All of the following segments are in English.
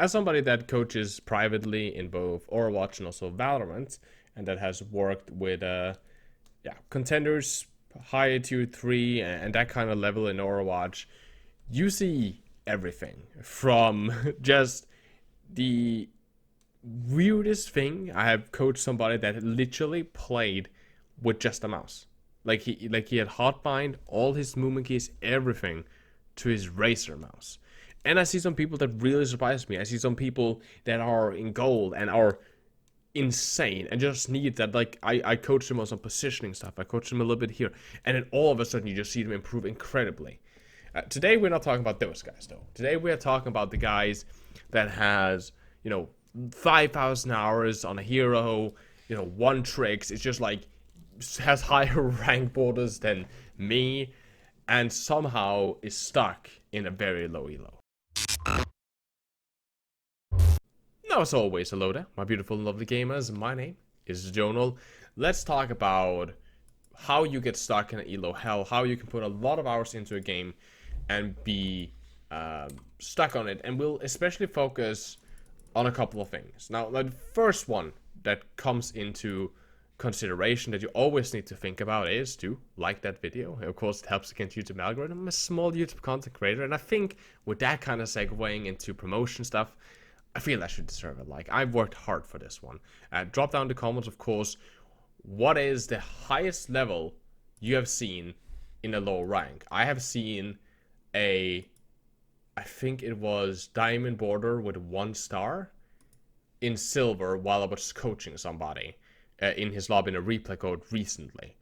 as somebody that coaches privately in both Overwatch and also Valorant, and that has worked with contenders, high tier 3 and that kind of level in Overwatch, you see everything from just the weirdest thing. I have coached somebody that literally played with just a mouse. Like he had hotbind, all his movement keys, everything to his Razer mouse. And I see some people that really surprise me. I see some people that are in gold and are insane and just need that. Like I coach them on some positioning stuff. I coach them a little bit here, and then all of a sudden you just see them improve incredibly. Today we're not talking about those guys though. Today we're talking about the guys that has 5,000 hours on a hero, one tricks. It's just like has higher rank borders than me, and somehow is stuck in a very low elo. Now, as always, hello there, my beautiful and lovely gamers. My name is Jonal. Let's talk about how you get stuck in an elo hell, how you can put a lot of hours into a game and be stuck on it. And we'll especially focus on a couple of things. Now, the first one that comes into consideration that you always need to think about is to like that video. Of course, it helps against YouTube algorithm. I'm a small YouTube content creator, and I think with that kind of segueing into promotion stuff, I feel I should deserve a like. I've worked hard for this one. Drop down in the comments, of course, what is the highest level you have seen in a low rank? I have seen I think it was diamond border with 1 star in silver while I was coaching somebody in his lobby in a replay code recently,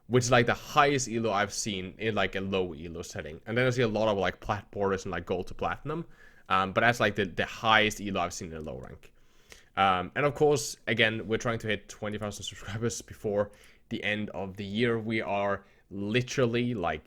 which is like the highest elo I've seen in like a low elo setting. And then I see a lot of like plat borders and like gold to platinum. But that's like the highest elo I've seen in a low rank. And of course, again, we're trying to hit 20,000 subscribers before the end of the year. We are literally like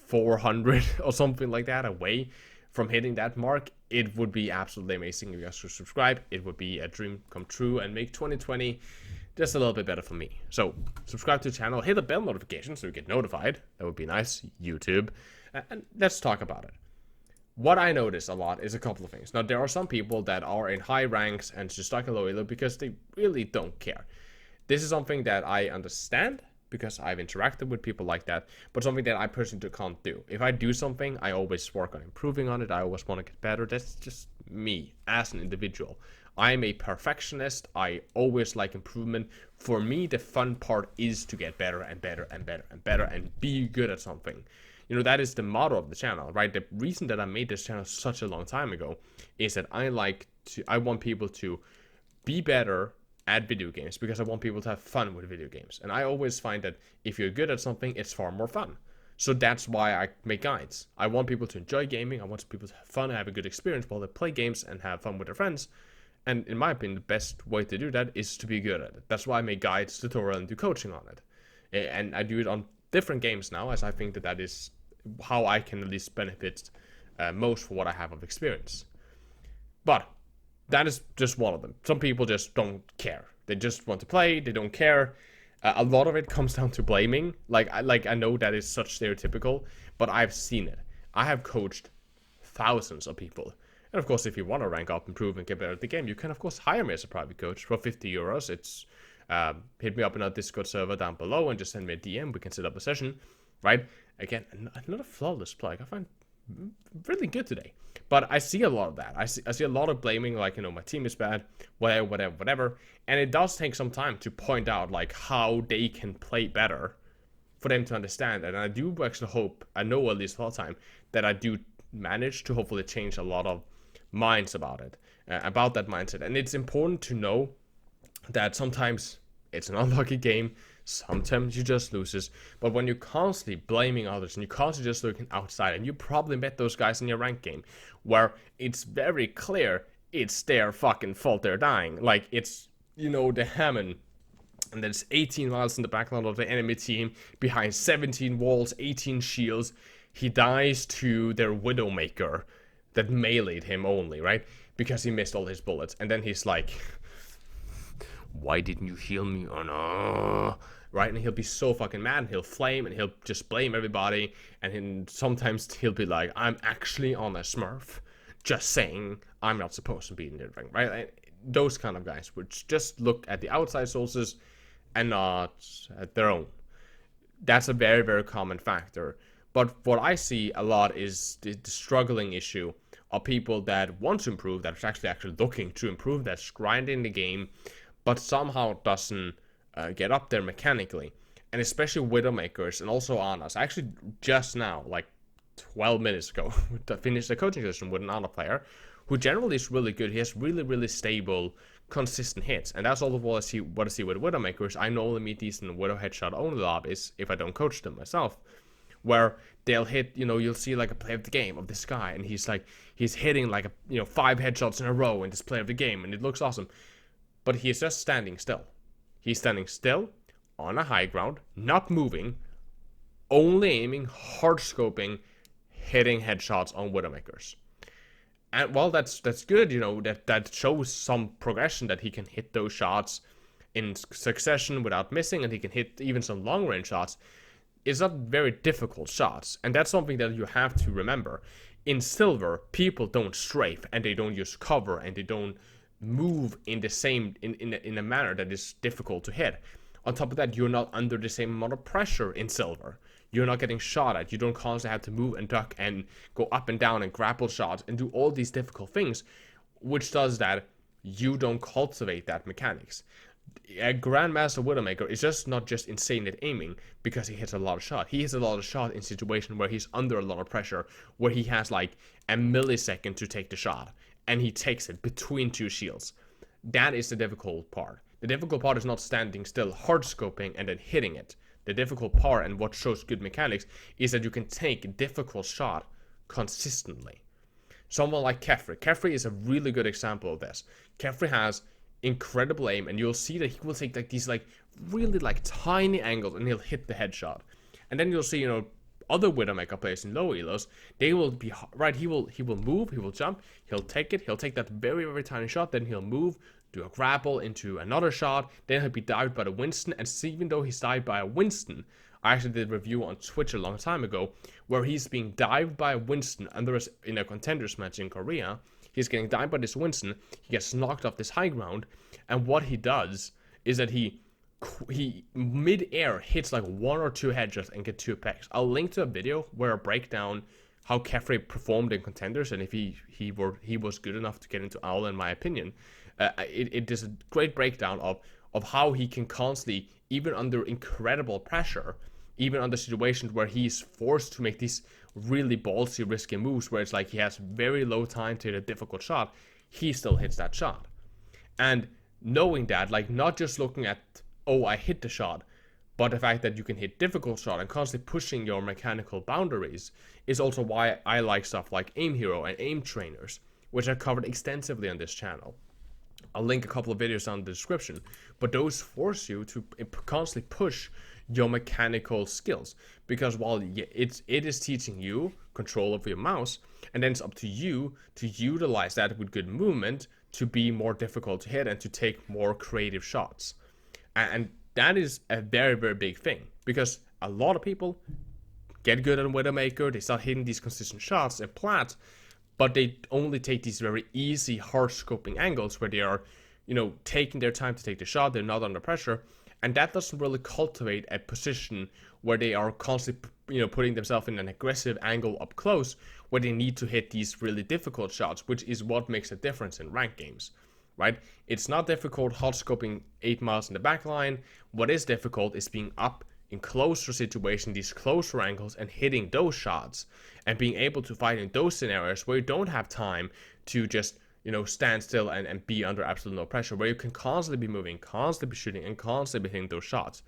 400 or something like that away from hitting that mark. It would be absolutely amazing if you guys could subscribe. It would be a dream come true and make 2020 just a little bit better for me. So subscribe to the channel, hit the bell notification so you get notified. That would be nice, YouTube. And let's talk about it. What I notice a lot is a couple of things. Now, there are some people that are in high ranks and just stuck in low elo because they really don't care. This is something that I understand because I've interacted with people like that, but something that I personally can't do. If I do something, I always work on improving on it. I always want to get better. That's just me as an individual. I'm a perfectionist. I always like improvement. For me, the fun part is to get better and better and better and better and be good at something. That is the motto of the channel, right? The reason that I made this channel such a long time ago is that I want people to be better at video games because I want people to have fun with video games. And I always find that if you're good at something, it's far more fun. So that's why I make guides. I want people to enjoy gaming. I want people to have fun and have a good experience while they play games and have fun with their friends. And in my opinion, the best way to do that is to be good at it. That's why I make guides, tutorial, and do coaching on it. And I do it on different games now, as I think that is how I can at least benefit most for what I have of experience. But that is just one of them. Some people just don't care. They just want to play. They don't care. A lot of it comes down to blaming. I know that is such stereotypical, but I've seen it. I have coached thousands of people. And of course, if you want to rank up, improve, and get better at the game, you can of course hire me as a private coach for 50 euros. It's hit me up in our Discord server down below and just send me a DM. We can set up a session, right? Again, another flawless play. I find really good today. But I see a lot of that. I see a lot of blaming, like, my team is bad, whatever. And it does take some time to point out, like, how they can play better for them to understand. And I do actually hope, I know at least all the time, that I do manage to hopefully change a lot of minds about it, about that mindset. And it's important to know that sometimes it's an unlucky game. Sometimes you just loses, but when you're constantly blaming others and you're constantly just looking outside, and you probably met those guys in your rank game where it's very clear it's their fucking fault they're dying. Like, it's, the Hammond, and there's 18 miles in the background of the enemy team, behind 17 walls, 18 shields. He dies to their Widowmaker that meleeed him only, right? Because he missed all his bullets. And then he's like, why didn't you heal me? Oh no. Right? And he'll be so fucking mad, and he'll flame, and he'll just blame everybody. And sometimes he'll be like, I'm actually on a smurf. Just saying, I'm not supposed to be in the ring, right? And those kind of guys would just look at the outside sources and not at their own. That's a very, very common factor. But what I see a lot is the struggling issue of people that want to improve, that are actually looking to improve, that's grinding the game, but somehow doesn't get up there mechanically. And especially Widowmakers and also Anas. Actually, just now, like 12 minutes ago, finished a coaching session with an Ana player who generally is really good. He has really, really stable, consistent hits. And that's all of what I see with Widowmakers. I normally meet these in Widow headshot only lobbies if I don't coach them myself, where they'll hit, you'll see like a play of the game of this guy, and he's hitting like 5 headshots in a row in this play of the game, and it looks awesome. But he's just standing still. He's standing still on a high ground, not moving, only aiming, hard scoping, hitting headshots on Widowmakers. And well, that's good, that shows some progression, that he can hit those shots in succession without missing, and he can hit even some long range shots. It's not very difficult shots, and that's something that you have to remember. In Silver, people don't strafe, and they don't use cover, and they don't move in the same in a manner that is difficult to hit. On top of that, you're not under the same amount of pressure in Silver. You're not getting shot at. You don't constantly have to move and duck and go up and down and grapple shots and do all these difficult things, which does that you don't cultivate that mechanics. A Grandmaster Widowmaker is not just insane at aiming because he hits a lot of shots. He hits a lot of shots in situations where he's under a lot of pressure, where he has like a millisecond to take the shot, and he takes it between 2 shields. That is the difficult part. The difficult part is not standing still, hard scoping, and then hitting it. The difficult part, and what shows good mechanics, is that you can take a difficult shot consistently. Someone like Kefri. Kefri is a really good example of this. Kefri has incredible aim, and you'll see that he will take like these really tiny angles, and he'll hit the headshot. And then you'll see, other Widowmaker players in low elos, they will be right. He will move, he will jump, he'll take it, he'll take that very, very tiny shot, then he'll move, do a grapple into another shot, then he'll be dived by the Winston. And even though he's dived by a Winston, I actually did a review on Twitch a long time ago where he's being dived by a Winston in a contenders match in Korea. He's getting dived by this Winston, he gets knocked off this high ground, and what he does is that he mid-air hits like 1 or 2 headshots and get 2 pecks. I'll link to a video where I break down how Kefri performed in contenders, and if he was good enough to get into Owl, in my opinion. It is a great breakdown of how he can constantly, even under incredible pressure, even under situations where he's forced to make these really ballsy, risky moves, where it's like he has very low time to hit a difficult shot, he still hits that shot. And knowing that, not just looking at, oh, I hit the shot, but the fact that you can hit difficult shot and constantly pushing your mechanical boundaries is also why I like stuff like Aim Hero and Aim Trainers, which I covered extensively on this channel. I'll link a couple of videos down in the description, but those force you to constantly push your mechanical skills, because while it is teaching you control of your mouse, and then it's up to you to utilize that with good movement to be more difficult to hit and to take more creative shots. And that is a very, very big thing, because a lot of people get good at Widowmaker, they start hitting these consistent shots in Plat, but they only take these very easy, hard scoping angles where they are, taking their time to take the shot, they're not under pressure, and that doesn't really cultivate a position where they are constantly, putting themselves in an aggressive angle up close, where they need to hit these really difficult shots, which is what makes a difference in ranked games, right? It's not difficult hard scoping 8 miles in the back line. What is difficult is being up in closer situations, these closer angles, and hitting those shots, and being able to fight in those scenarios where you don't have time to just, stand still and be under absolute no pressure, where you can constantly be moving, constantly be shooting, and constantly be hitting those shots.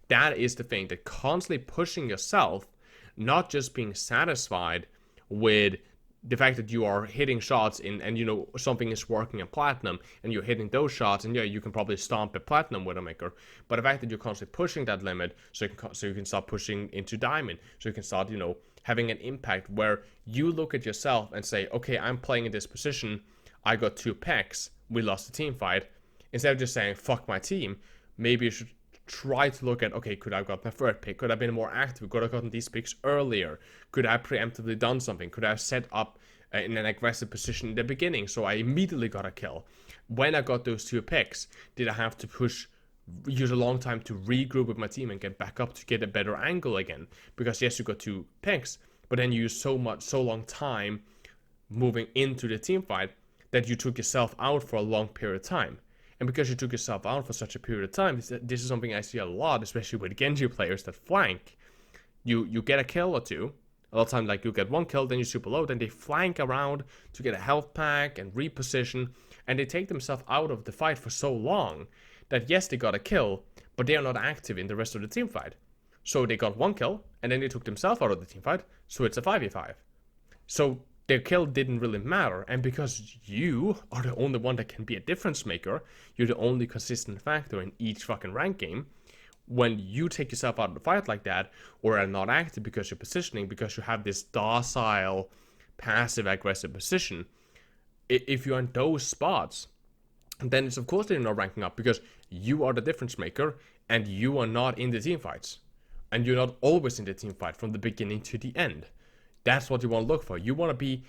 That is the thing, that constantly pushing yourself, not just being satisfied with the fact that you are hitting shots and something is working in Platinum and you're hitting those shots, and you can probably stomp a Platinum Widowmaker, but the fact that you're constantly pushing that limit, so you can start pushing into Diamond, so you can start having an impact where you look at yourself and say, okay, I'm playing in this position, I got 2 pecks, we lost the team fight. Instead of just saying fuck my team, maybe you should try to look at, okay, could I have got my 3rd pick? Could I have been more active? Could I have gotten these picks earlier? Could I have preemptively done something? Could I have set up in an aggressive position in the beginning, so I immediately got a kill. When I got those 2 picks, did I have to use a long time to regroup with my team and get back up to get a better angle again? Because yes, you got 2 picks, but then you used so long time moving into the team fight that you took yourself out for a long period of time. And because you took yourself out for such a period of time, this is something I see a lot, especially with Genji players that flank. You get a kill or 2. A lot of times, like, you get 1 kill, then you super low, then they flank around to get a health pack and reposition, and they take themselves out of the fight for so long that yes, they got a kill, but they are not active in the rest of the team fight. So they got 1 kill, and then they took themselves out of the team fight, so it's a 5v5. So their kill didn't really matter, and because you are the only one that can be a difference maker, you're the only consistent factor in each fucking rank game. When you take yourself out of the fight like that, or are not active because you're positioning, because you have this docile, passive, aggressive position, if you're in those spots, then it's of course they're not ranking up, because you are the difference maker, and you are not in the team fights. And you're not always in the team fight from the beginning to the end. That's what you want to look for. You want to be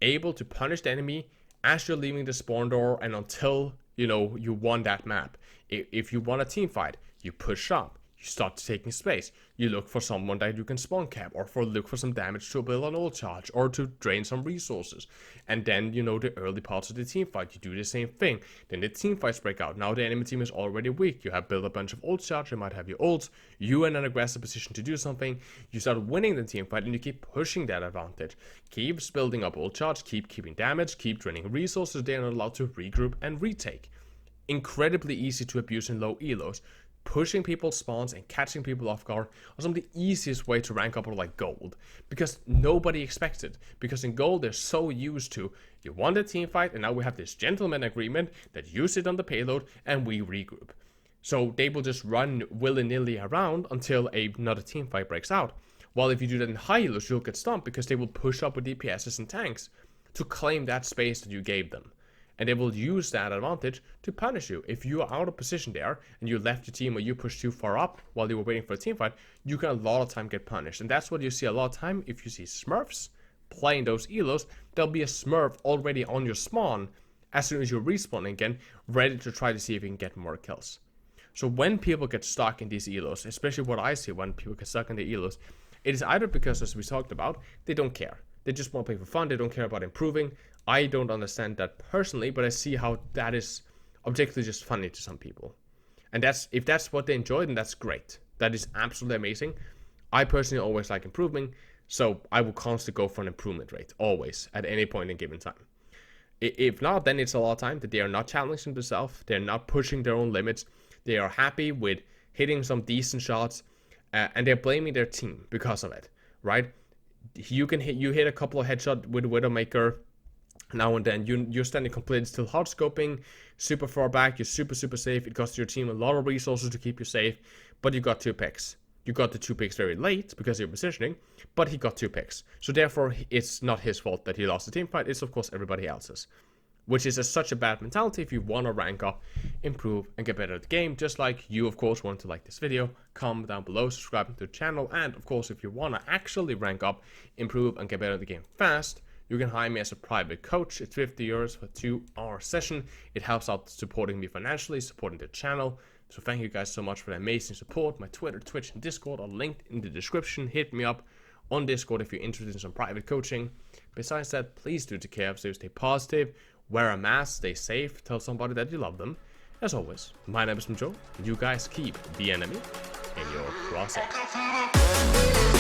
able to punish the enemy as you're leaving the spawn door and until, you won that map. If you want a team fight, you push up, you start taking space, you look for someone that you can spawn cap, or look for some damage to build an ult charge, or to drain some resources. And then, the early parts of the team fight, you do the same thing. Then the team fights break out. Now the enemy team is already weak. You have built a bunch of ult charge, you might have your ults, you in an aggressive position to do something, you start winning the team fight, and you keep pushing that advantage. Keep building up ult charge, keep keeping damage, keep draining resources. They are not allowed to regroup and retake. Incredibly easy to abuse in low elos. Pushing people's spawns and catching people off guard are some of the easiest way to rank up or like gold, because nobody expects it. Because in gold they're so used to, you won the team fight and now we have this gentleman agreement that you sit on the payload and we regroup. So they will just run willy-nilly around until another team fight breaks out. While if you do that in high elos, you'll get stumped because they will push up with DPSs and tanks to claim that space that you gave them. And they will use that advantage to punish you. If you are out of position there and you left your team or you pushed too far up while you were waiting for a team fight, you can a lot of time get punished. And that's what you see a lot of time. If you see smurfs playing those elos, there'll be a smurf already on your spawn as soon as you respawn again, ready to try to see if you can get more kills. So when people get stuck in these elos, especially what I see when people get stuck in the elos, it is either because, as we talked about, they don't care. They just want to play for fun. They don't care about improving. I don't understand that personally, but I see how that is objectively just funny to some people. And if that's what they enjoy, then that's great. That is absolutely amazing. I personally always like improving, so I will constantly go for an improvement rate, always, at any point in given time. If not, then it's a lot of time that they are not challenging themselves, they're not pushing their own limits, they are happy with hitting some decent shots, and they're blaming their team because of it, right? You hit a couple of headshots with Widowmaker now and then, you're standing completely still, hard scoping, super far back, you're super safe, it costs your team a lot of resources to keep you safe, but you got 2 picks. You got the 2 picks very late because of your positioning, but he got 2 picks. So therefore, it's not his fault that he lost the team fight, it's of course everybody else's. Which is such a bad mentality if you want to rank up, improve, and get better at the game. Just like you, of course, want to like this video, comment down below, subscribe to the channel, and of course, if you want to actually rank up, improve, and get better at the game fast, you can hire me as a private coach. It's €50 for a 2-hour session. It helps out supporting me financially, supporting the channel. So thank you guys so much for the amazing support. My Twitter, Twitch, and Discord are linked in the description. Hit me up on Discord if you're interested in some private coaching. Besides that, please do take care of yourself, stay positive, wear a mask, stay safe, tell somebody that you love them. As always, my name is Joe, and you guys keep the enemy in your crosshairs.